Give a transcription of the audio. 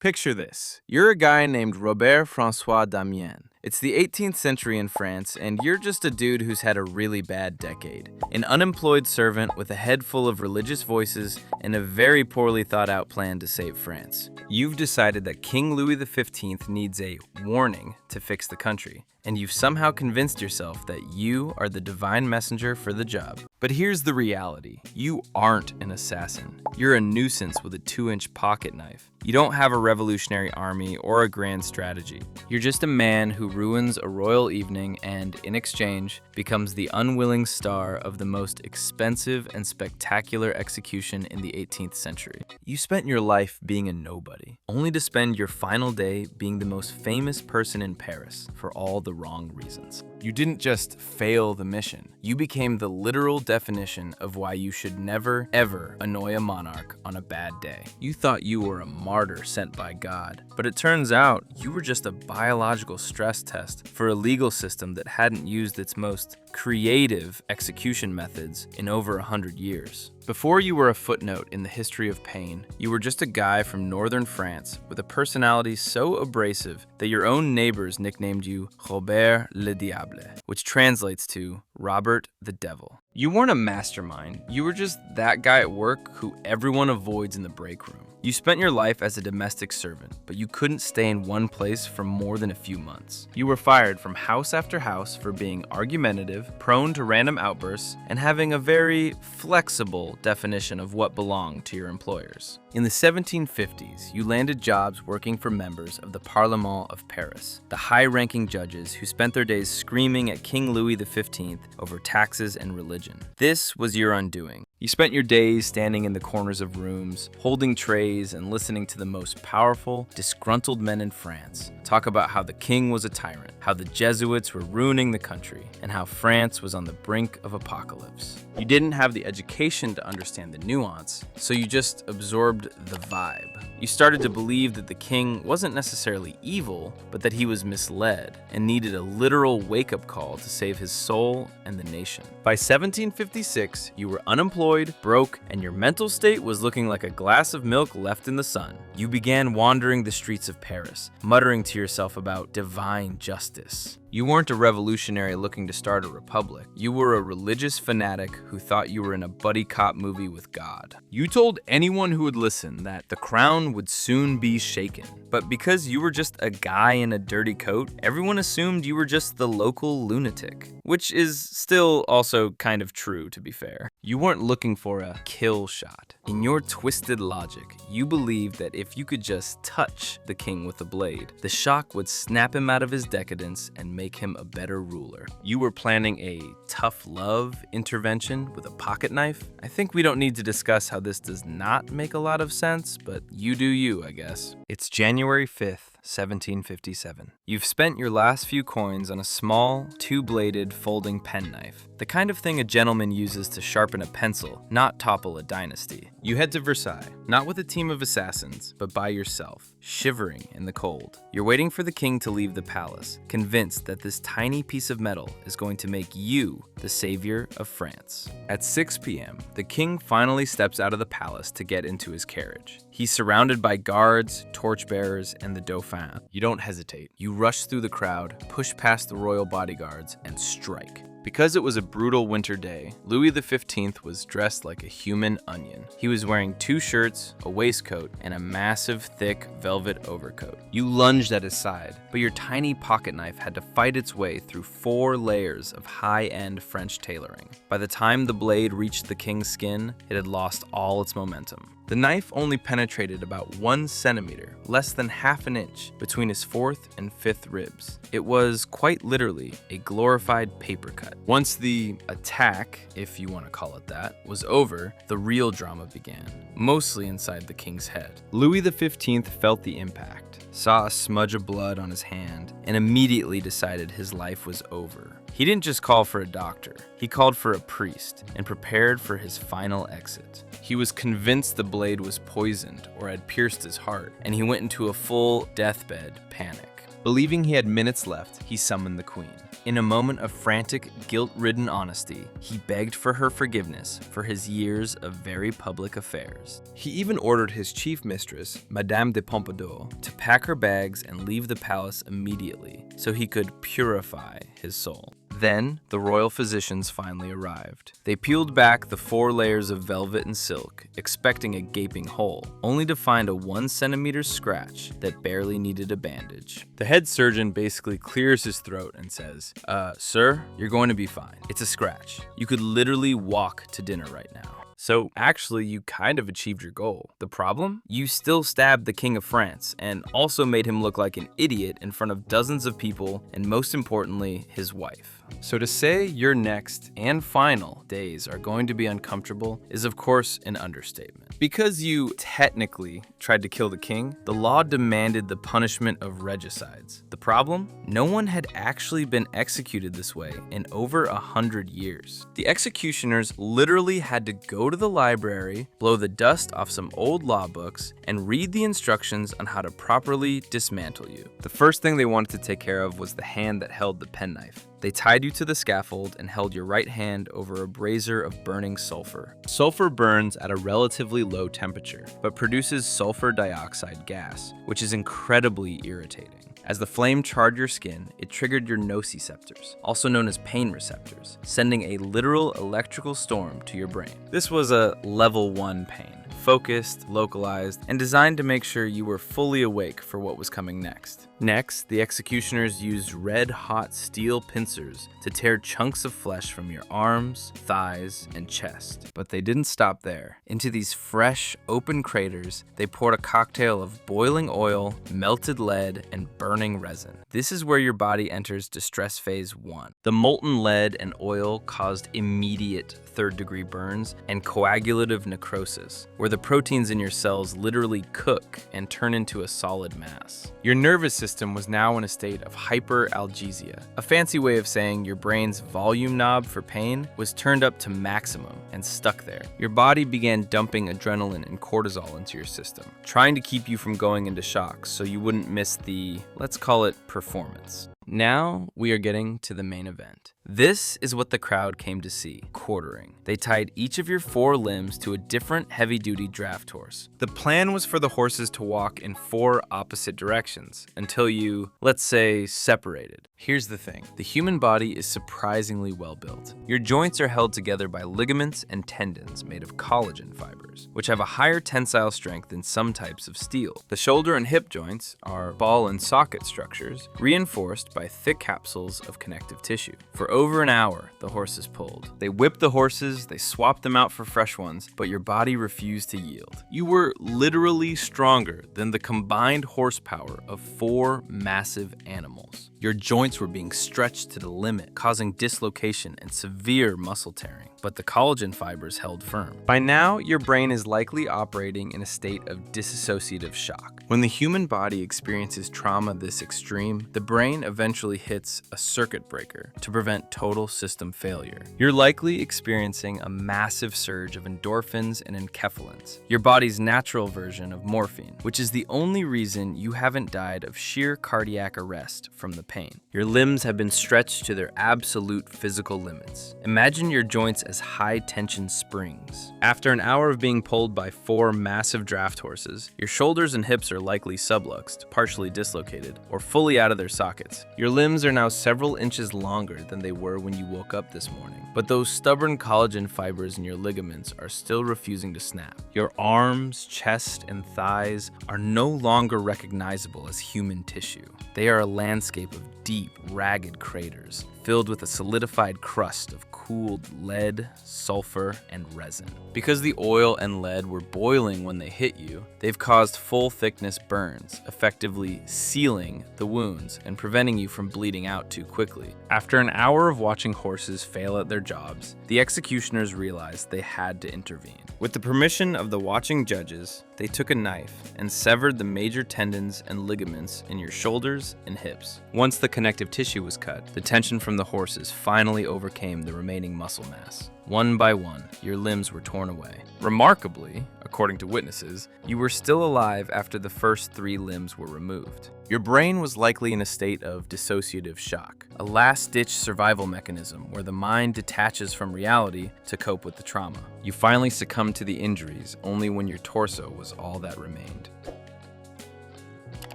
Picture this. You're a guy named Robert-François Damiens. It's the 18th century in France, and you're just a dude who's had a really bad decade. An unemployed servant with a head full of religious voices and a very poorly thought out plan to save France. You've decided that King Louis XV needs a warning to fix the country, and you've somehow convinced yourself that you are the divine messenger for the job. But here's the reality. You aren't an assassin. You're a nuisance with a 2-inch pocket knife. You don't have a revolutionary army or a grand strategy. You're just a man who ruins a royal evening and, in exchange, becomes the unwilling star of the most expensive and spectacular execution in the 18th century. You spent your life being a nobody, only to spend your final day being the most famous person in Paris for all the wrong reasons. You didn't just fail the mission. You became the literal definition of why you should never, ever annoy a monarch on a bad day. You thought you were a martyr sent by God, but it turns out you were just a biological stress test for a legal system that hadn't used its most creative execution methods in over 100 years. Before you were a footnote in the history of pain, you were just a guy from northern France with a personality so abrasive that your own neighbors nicknamed you Robert le Diable, which translates to Robert the Devil. You weren't a mastermind, you were just that guy at work who everyone avoids in the break room. You spent your life as a domestic servant, but you couldn't stay in one place for more than a few months. You were fired from house after house for being argumentative, prone to random outbursts, and having a very flexible definition of what belonged to your employers. In the 1750s, you landed jobs working for members of the Parlement of Paris, the high-ranking judges who spent their days screaming at King Louis XV over taxes and religion. This was your undoing. You spent your days standing in the corners of rooms, holding trays and listening to the most powerful, disgruntled men in France talk about how the king was a tyrant, how the Jesuits were ruining the country, and how France was on the brink of apocalypse. You didn't have the education to understand the nuance, so you just absorbed the vibe. You started to believe that the king wasn't necessarily evil, but that he was misled and needed a literal wake-up call to save his soul and the nation. By 1756, you were unemployed, broke, and your mental state was looking like a glass of milk left in the sun. You began wandering the streets of Paris, muttering to yourself about divine justice. You weren't a revolutionary looking to start a republic. You were a religious fanatic who thought you were in a buddy cop movie with God. You told anyone who would listen that the crown would soon be shaken. But because you were just a guy in a dirty coat, everyone assumed you were just the local lunatic. Which is still also kind of true, to be fair. You weren't looking for a kill shot. In your twisted logic, you believed that if you could just touch the king with a blade, the shock would snap him out of his decadence and make him a better ruler. You were planning a tough love intervention with a pocket knife. I think we don't need to discuss how this does not make a lot of sense, but you do you, I guess. It's January 5th. 1757. You've spent your last few coins on a small, 2-bladed folding penknife, the kind of thing a gentleman uses to sharpen a pencil, not topple a dynasty. You head to Versailles, not with a team of assassins, but by yourself, shivering in the cold. You're waiting for the king to leave the palace, convinced that this tiny piece of metal is going to make you the savior of France. At 6 p.m., the king finally steps out of the palace to get into his carriage. He's surrounded by guards, torchbearers, and the Dauphin. You don't hesitate. You rush through the crowd, push past the royal bodyguards, and strike. Because it was a brutal winter day, Louis XV was dressed like a human onion. He was wearing 2 shirts, a waistcoat, and a massive, thick velvet overcoat. You lunged at his side, but your tiny pocket knife had to fight its way through 4 layers of high-end French tailoring. By the time the blade reached the king's skin, it had lost all its momentum. The knife only penetrated about 1 centimeter, less than half an inch, between his 4th and 5th ribs. It was quite literally a glorified paper cut. Once the attack, if you want to call it that, was over, the real drama began, mostly inside the king's head. Louis XV felt the impact, saw a smudge of blood on his hand, and immediately decided his life was over. He didn't just call for a doctor, he called for a priest and prepared for his final exit. He was convinced the blade was poisoned or had pierced his heart, and he went into a full deathbed panic. Believing he had minutes left, he summoned the queen. In a moment of frantic, guilt-ridden honesty, he begged for her forgiveness for his years of very public affairs. He even ordered his chief mistress, Madame de Pompadour, To pack her bags and leave the palace immediately so he could purify his soul. Then, the royal physicians finally arrived. They peeled back the 4 layers of velvet and silk, expecting a gaping hole, only to find a 1 centimeter scratch that barely needed a bandage. The head surgeon basically clears his throat and says, sir, you're going to be fine. It's a scratch. You could literally walk to dinner right now. So actually, you kind of achieved your goal. The problem? You still stabbed the King of France and also made him look like an idiot in front of dozens of people and most importantly, his wife. So to say your next and final days are going to be uncomfortable is of course an understatement. Because you technically tried to kill the king, the law demanded the punishment of regicides. The problem? No one had actually been executed this way in over 100 years. The executioners literally had to go to the library, blow the dust off some old law books, and read the instructions on how to properly dismantle you. The first thing they wanted to take care of was the hand that held the penknife. They tied you to the scaffold and held your right hand over a brazier of burning sulfur. Sulfur burns at a relatively low temperature, but produces sulfur dioxide gas, which is incredibly irritating. As the flame charred your skin, it triggered your nociceptors, also known as pain receptors, sending a literal electrical storm to your brain. This was a level 1 pain, focused, localized, and designed to make sure you were fully awake for what was coming next. Next, the executioners used red-hot steel pincers to tear chunks of flesh from your arms, thighs, and chest. But they didn't stop there. Into these fresh, open craters, they poured a cocktail of boiling oil, melted lead, and burning resin. This is where your body enters distress phase 1. The molten lead and oil caused immediate third-degree burns and coagulative necrosis, where the proteins in your cells literally cook and turn into a solid mass. Your nervous system was now in a state of hyperalgesia, a fancy way of saying your brain's volume knob for pain was turned up to maximum and stuck there. Your body began dumping adrenaline and cortisol into your system, trying to keep you from going into shock so you wouldn't miss the, let's call it, performance. Now we are getting to the main event. This is what the crowd came to see, quartering. They tied each of your 4 limbs to a different heavy-duty draft horse. The plan was for the horses to walk in 4 opposite directions until you, let's say, separated. Here's the thing. The human body is surprisingly well built. Your joints are held together by ligaments and tendons made of collagen fibers, which have a higher tensile strength than some types of steel. The shoulder and hip joints are ball and socket structures reinforced by thick capsules of connective tissue. For over an hour, the horses pulled. They whipped the horses, they swapped them out for fresh ones, but your body refused to yield. You were literally stronger than the combined horsepower of 4 massive animals. Your joints were being stretched to the limit, causing dislocation and severe muscle tearing, but the collagen fibers held firm. By now, your brain is likely operating in a state of dissociative shock. When the human body experiences trauma this extreme, the brain eventually hits a circuit breaker to prevent total system failure. You're likely experiencing a massive surge of endorphins and enkephalins, your body's natural version of morphine, which is the only reason you haven't died of sheer cardiac arrest from the pain. Your limbs have been stretched to their absolute physical limits. Imagine your joints as high-tension springs. After an hour of being pulled by 4 massive draft horses, your shoulders and hips are likely subluxed, partially dislocated, or fully out of their sockets. Your limbs are now several inches longer than they were when you woke up this morning, but those stubborn collagen fibers in your ligaments are still refusing to snap. Your arms, chest, and thighs are no longer recognizable as human tissue. They are a landscape of deep, ragged craters filled with a solidified crust of cooled lead, sulfur, and resin. Because the oil and lead were boiling when they hit you, they've caused full-thickness burns, effectively sealing the wounds and preventing you from bleeding out too quickly. After an hour of watching horses fail at their jobs, the executioners realized they had to intervene. With the permission of the watching judges, they took a knife and severed the major tendons and ligaments in your shoulders and hips. Once the connective tissue was cut, the tension from the horses finally overcame the remaining muscle mass. One by one, your limbs were torn away. Remarkably, according to witnesses, you were still alive after the first 3 limbs were removed. Your brain was likely in a state of dissociative shock, a last-ditch survival mechanism where the mind detaches from reality to cope with the trauma. You finally succumbed to the injuries only when your torso was all that remained.